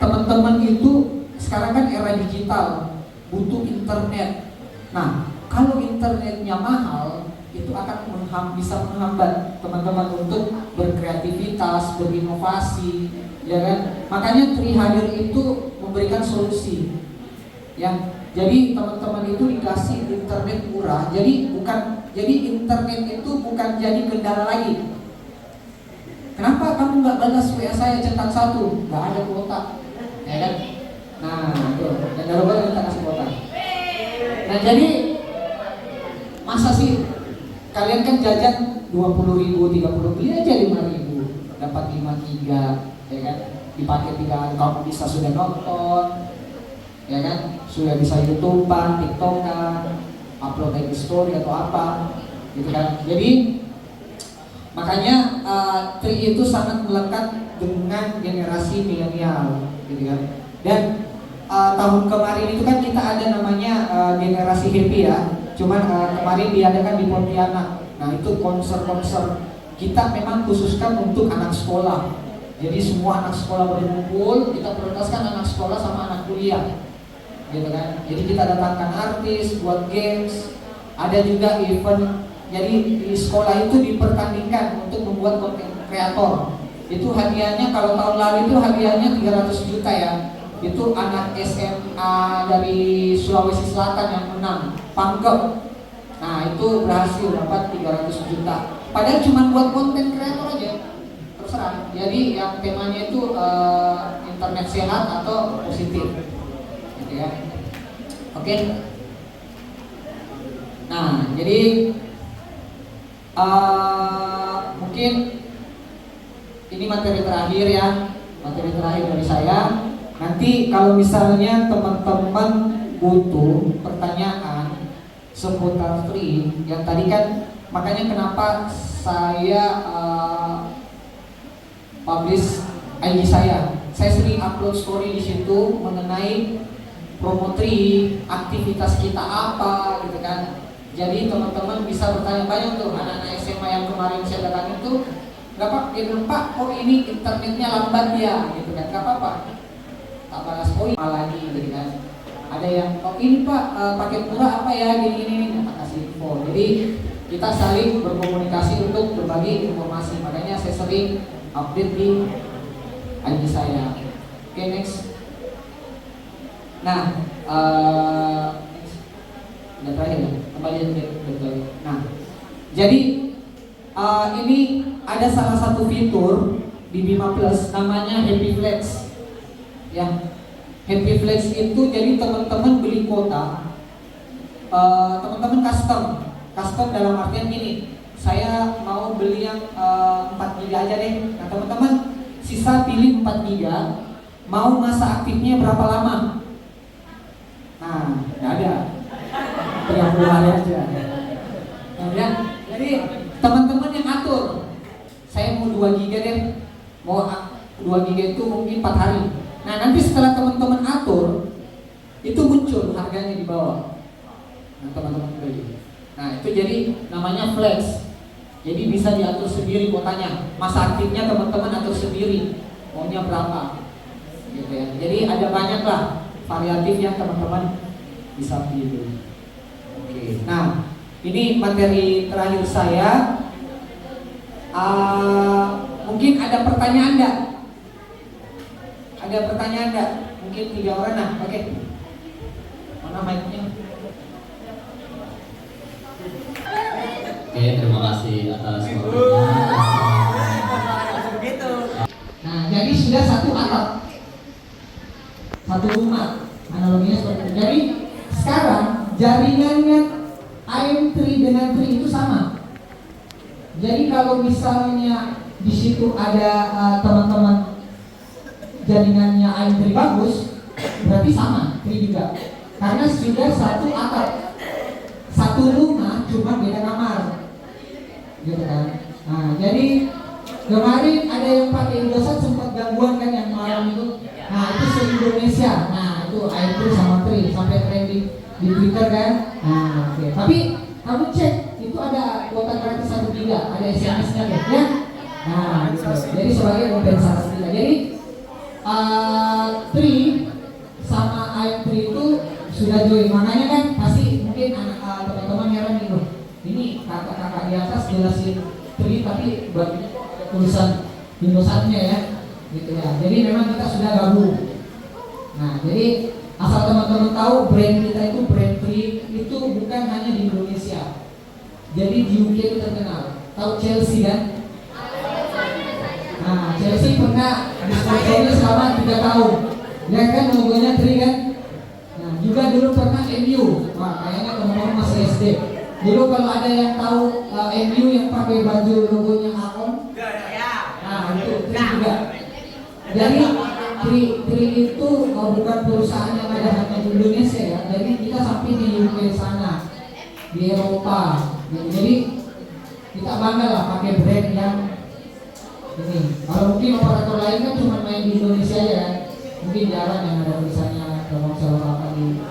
teman-teman itu sekarang kan era digital, butuh internet. Nah, kalau internetnya mahal, itu akan bisa menghambat teman-teman untuk berkreativitas, berinovasi, ya kan? Makanya Tri hadir itu memberikan solusi, ya. Jadi teman-teman itu dikasih internet murah. Jadi internet itu bukan jadi kendala lagi. Kenapa kamu nggak balas WA saya centang 1? Nggak ada kuota, ya kan? Nah, itu. Dan darurat kita kasih kuota. Nah, jadi masa sih kalian kan jajan 20.000, 30, beli aja 5.000, dapat 5 giga, ya kan? Dipakai 3 hari, kamu bisa sudah nonton, ya kan? Sudah bisa YouTubean, TikTokan, upload lagi story atau apa, gitu kan? Jadi makanya Tri itu sangat melekat dengan generasi milenial, gitu kan? Dan tahun kemarin itu kan kita ada namanya generasi happy ya. Cuman kemarin diadakan di Pontianak. Nah, itu konser-konser kita memang khususkan untuk anak sekolah. Jadi semua anak sekolah berkumpul, kita prioritaskan anak sekolah sama anak kuliah, gitu kan. Jadi kita datangkan artis, buat games, ada juga event. Jadi di sekolah itu dipertandingkan untuk membuat konten kreator. Itu hadiahnya, kalau tahun lalu itu hadiahnya 300 juta ya. Itu anak SMA dari Sulawesi Selatan yang menang, Pangkep. Nah, itu berhasil dapat 300 juta. Padahal cuma buat konten kreator aja, terserah. Jadi yang temanya itu internet sehat atau positif, gitu ya. Oke. Nah, jadi mungkin ini materi terakhir ya, materi terakhir dari saya. Nanti kalau misalnya teman-teman butuh pertanyaan seputar Tri yang tadi kan, makanya kenapa saya publish IG saya. Saya sering upload story di situ mengenai promo Tri, aktivitas kita apa, gitu kan. Jadi teman-teman bisa bertanya banyak tuh, anak-anak SMA yang kemarin saya datang itu, nggak Pak, dia bilang Pak, kok ini internetnya lambat ya, gitu kan, nggak apa-apa. Tak balas poin lagi, gitu kan. Ada yang, oh ini Pak, paket murah apa ya, gini-gini, kita kasih info. Jadi kita saling berkomunikasi untuk berbagi informasi. Makanya saya sering update di IG saya. Oke, next. Nah, next. Udah terakhir ya, kembali betul. Nah, jadi ini ada salah satu fitur di Bima Plus namanya Happy Flex. Ya, Happy Flex itu jadi teman-teman beli kuota, teman-teman custom dalam artian gini, saya mau beli yang 4 giga aja deh. Nah, teman-teman sisa pilih 4 giga, mau masa aktifnya berapa lama? Nah, nggak ada, 30 hari aja. Kemudian, jadi teman-teman yang atur, saya mau 2 giga deh, mau 2 giga itu mungkin 4 hari. Nah, nanti setelah teman-teman atur, itu muncul harganya di bawah. Nah, teman-teman beli. Nah, itu jadi namanya flex. Jadi bisa diatur sendiri kuotanya. Masa aktifnya teman-teman atur sendiri, maunya berapa, gitu ya. Jadi ada banyak lah variatif yang teman-teman bisa pilih. Oke. Nah, ini materi terakhir saya. Mungkin ada pertanyaan enggak? Ada pertanyaan enggak? Mungkin 3 orang. Nah, oke. Mana mic-nya? Oke. Oke, terima kasih atas waktunya. Nah, jadi sudah satu atap, satu rumah, analoginya seperti itu. Jadi sekarang jaringannya IM3 dengan tri itu sama. Jadi kalau misalnya di situ ada teman-teman jaringannya IM3 bagus, berarti sama tri juga. Karena sudah satu atap, satu rumah cuma beda kamar, gitu kan. Nah, jadi kemarin ada yang pakai Indosat sempat gangguan kan yang malam itu. Nah, itu se-Indonesia. Nah, itu IM3 sama tri sampai trending di Twitter kan. Nah, oke. Tapi kamu cek itu ada kuota gratis 1 giga, ada SMS-nya kan, ya. Nah, gitu. Jadi sebagai kompensasi kita. Jadi tri sama IM3 itu sudah join, makanya kan pasti mungkin anak teman-teman heran nih, loh, ini kakak-kakak di atas jelasin tri tapi baginya kok ada tulisan Indosatnya ya, gitu ya. Jadi memang kita sudah gabung. Nah, jadi asal teman-teman tahu brand kita itu brand tri itu bukan hanya di Indonesia. Jadi di UK itu terkenal. Tahu Chelsea kan? Nah, Chelsea pernah disponsori selama 3 tahun. Ya kan logonya tri kan? Nah, juga dulu pernah MU. Wah, kayaknya teman-teman masih SD. Dulu kalau ada yang tahu MU yang pakai baju logonya Akon, nah itu tri juga. Jadi tri itu bukan perusahaan yang ada hanya di Indonesia ya. Jadi kita sampai di UK sana, di Eropa. Jadi kita bangga lah pakai brand yang ini. Kalau mungkin operator lain kan cuma main di Indonesia aja kan. Mungkin jarang yang ada tulisannya kalau apa di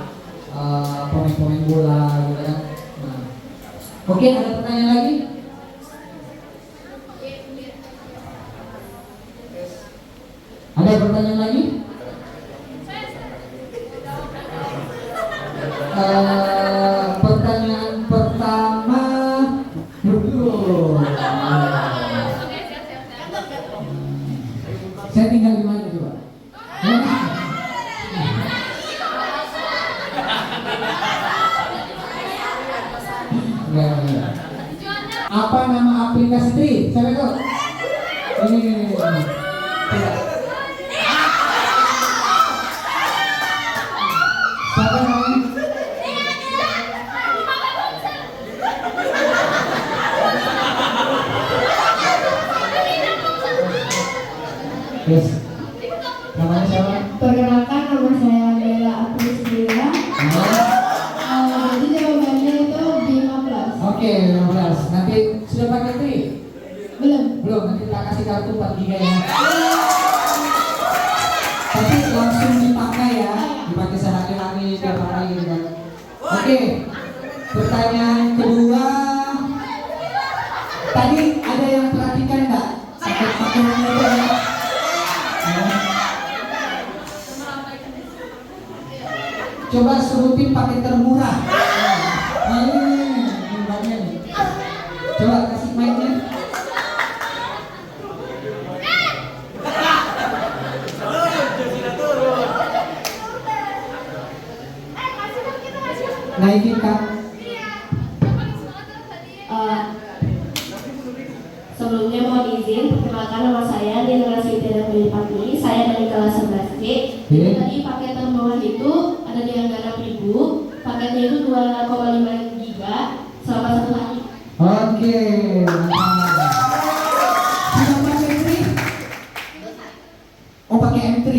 pemain-pemain bola gitu kan. Nah, oke, ada pertanyaan lagi? Ada pertanyaan lagi? Pertanyaan pertama dulu. Saya tinggal di mana coba? Enggak. Apa nama aplikasi tri? Siapa tahu? Ini. Siapa namanya? Yes. Namanya siapa? Perkenalkan, nama saya Bella Aprisila. Jadi jawabannya itu 15. Oke, 15. Nanti sudah pakai tri? Belum. Belum, nanti kita kasih kartu 4 GB ya. Tapi langsung dipakai ya, dipakai sehari-hari, tiap hari gitu kan. Oke, pertanyaan kedua. Tadi ada yang perhatikan nggak? Pakai itu ya. Coba sebutin pakai termurah. Nah, ini banyak nih. Coba kasih mic-nya. Naikin Kak. Sebelumnya mohon izin, perkenalkan nama saya Dian Rasida Pati. Saya dari kelas 11C. Jadi tadi paketan bawah itu ada di angka 6.000. Paketnya itu 2,5 giga selama 1 hari. Oke. Sudah pakai M3? Oh, pakai M3.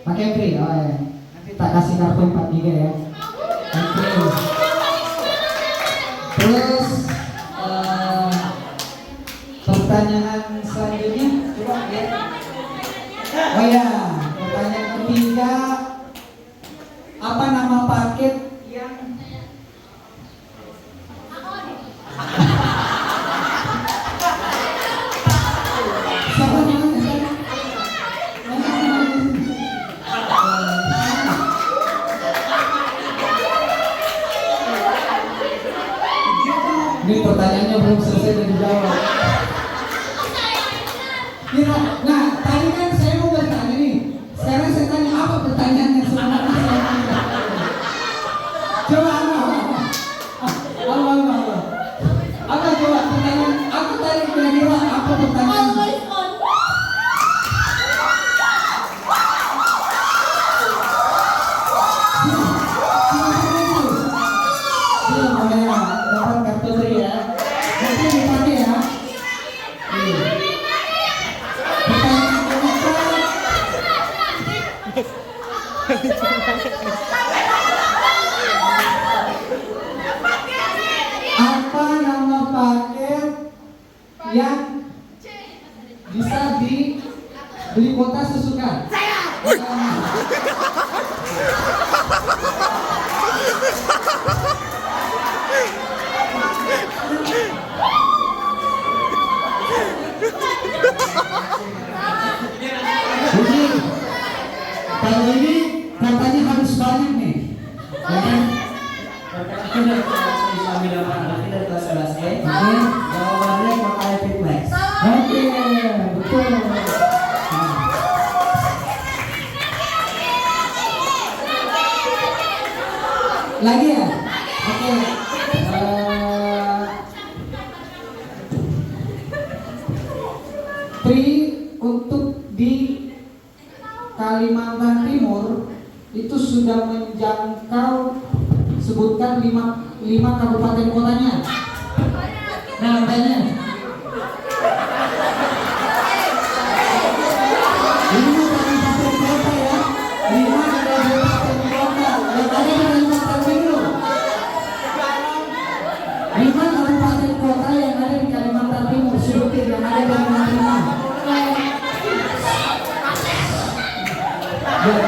Pakai M3. Oh ya. Nanti tak kasih kartu 4 GB ya. M3. Terus pertanyaan selanjutnya coba ya. Oh ya, pertanyaan ketiga, apa nama paket yang siapa namanya? Ini pertanyaannya belum selesai dan dijawab. Nah, tadi kan saya mau bertanya nih. Sekarang saya tanya apa pertanyaan yang sebenarnya saya tanya. Coba apa? Apa? Apa balik kira-kira apa pertanyaan? Always on. Dapat kartu tri ya. Nanti dipakai ya. Pertanyaan keempat. Apa nama paket yang bisa dibeli kuota sesuka? Jadi kalau ini katanya harus banyak nih, ya kan? Perkenalkan dari kelas Islam Bidaman Anaknya dari kelas 11 E. Oke. Jawabannya Kota Epiplex. Oke, betul. Nah. Lagi ya? Oke. Tri untuk di Kalimantan Timur itu sudah menjangkau, sebutkan 5 kabupaten kotanya. Nah, tanya. 5 kabupaten kota ya. 5 kabupaten kota. Yang ada di Kalimantan Timur. 5 kabupaten kota yang ada di Kalimantan Timur. Sebutin yang ada di Kalimantan Timur. Ya.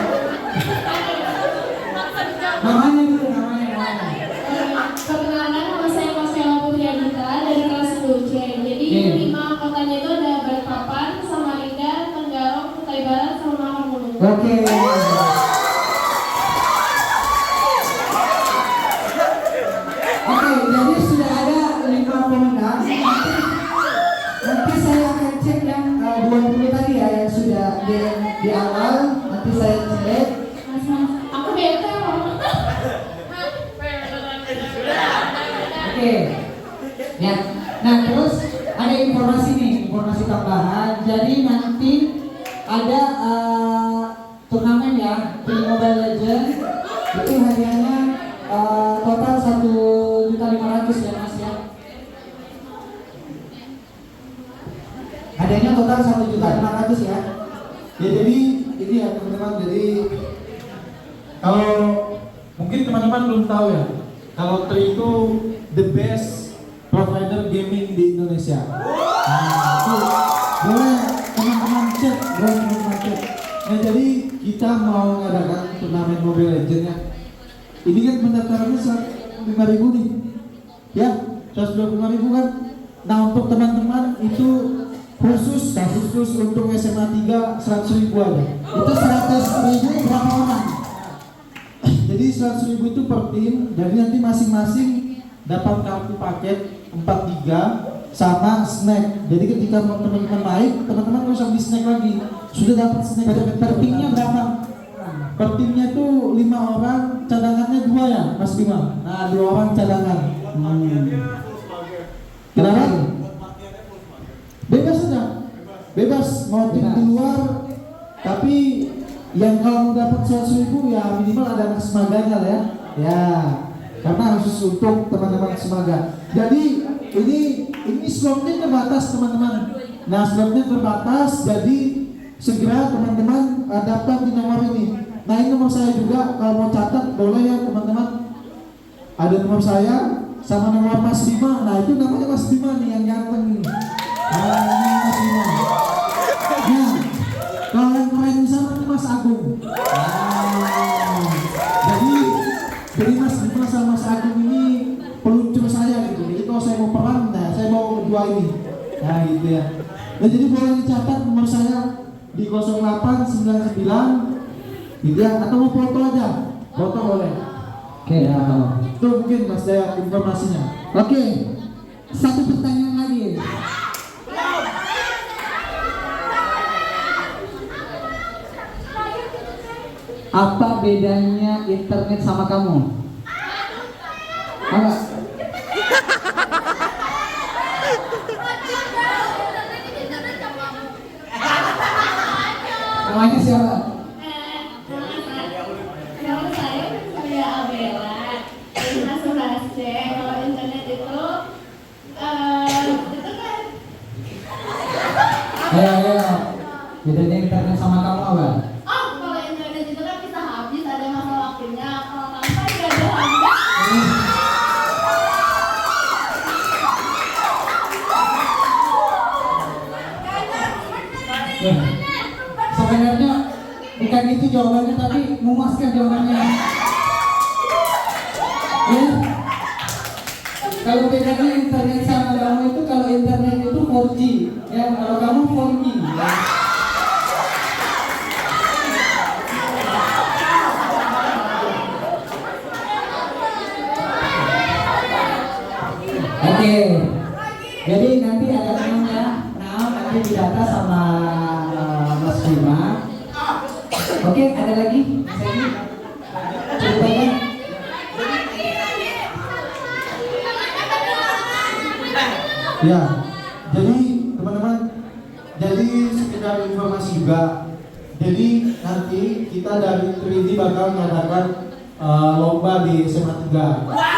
Namanya dulu, namanya. Perkenalkan nama saya Marcella Putri Adita dari kelas 10C. Jadi Iya. 5 kotanya itu ada Balikpapan, Samarinda, Tenggarong, Kutai Barat, sama Makamulu. Oke. Oke, jadi sudah ada 5 pemenang. Nanti saya akan cek yang 20 tadi ya, yang sudah di awal. Nanti saya cek. Aku bete loh. Oke. Ya. Nah, terus ada informasi nih, informasi tambahan. Jadi nanti ada turnamen ya di Mobile Legends. Itu hadiahnya total 1.500.000 ya Mas ya. Hadiahnya total 1.500.000 ya. Ya jadi ini ya teman-teman, jadi kalau mungkin teman-teman belum tahu ya, kalau Tri itu the best provider gaming di Indonesia. Nah, itu boleh teman-teman cek, boleh teman-teman cek. Nah jadi kita mau ngadakan turnamen Mobile Legends ya. Ini kan pendaftarannya 105.000 nih, ya 125.000 kan. Nah untuk teman-teman itu khusus untuk SMA 3 100.000 aja. Itu 100.000 berapa orang? Jadi 100.000 itu per tim. Jadi nanti masing-masing dapat kartu paket 43 sama snack. Jadi ketika teman-teman naik, teman-teman nggak usah beli snack lagi, sudah dapat snack. Per timnya berapa? Per timnya tuh 5 orang, cadangannya 2 ya Mas Bima. Nah 2 orang cadangan. Kenapa? Bebas saja, bebas mau tim di luar, tapi yang kalau mau dapat 100.000 ya minimal ada anak semaganya lah ya. Ya, karena khusus untuk teman-teman semaga. Jadi ini slotnya terbatas teman-teman. Nah slotnya terbatas, jadi segera teman-teman daftar di nomor ini. Nah ini nomor saya juga, kalau mau catat boleh ya teman-teman. Ada nomor saya sama nomor Mas Bima. Nah itu namanya Mas Bima nih yang ganteng nih. Nah ini Mas Bima. Nah kalau yang keren misalnya ini Mas Agung. Nah, jadi Mas Bima sama Mas Agung ini peluncur saya gitu. Jadi kalau saya mau perang, nah saya mau berdua ini. Nah gitu ya. Nah jadi boleh dicatat nomor saya di 0899 gitu ya, atau mau foto aja, foto boleh. Oke, Ya, itu mungkin Mas Daya informasinya. Oke, satu pertanyaan lagi. Apa bedanya internet sama kamu? Apa? Ayo. Bedanya internet sama kamu apa? Oh, kalau internet itu kan bisa habis, ada masa waktunya. Kalau wifi nggak ada habis. Sebenarnya bukan itu jawabannya, tapi memuaskan jawabannya. Ya. Kalau bedanya internet sama kamu itu, kalau internet itu 4G, ya kalau kamu 4G. Ya. Oke. Jadi nanti ada namanya, nanti didata sama Mas Bima. Oke, ada lagi? Mas Edi? Ceritanya. Ya, jadi teman-teman, jadi sekedar informasi juga. Jadi nanti kita dari 3D bakal mengadakan lomba di SMA 3.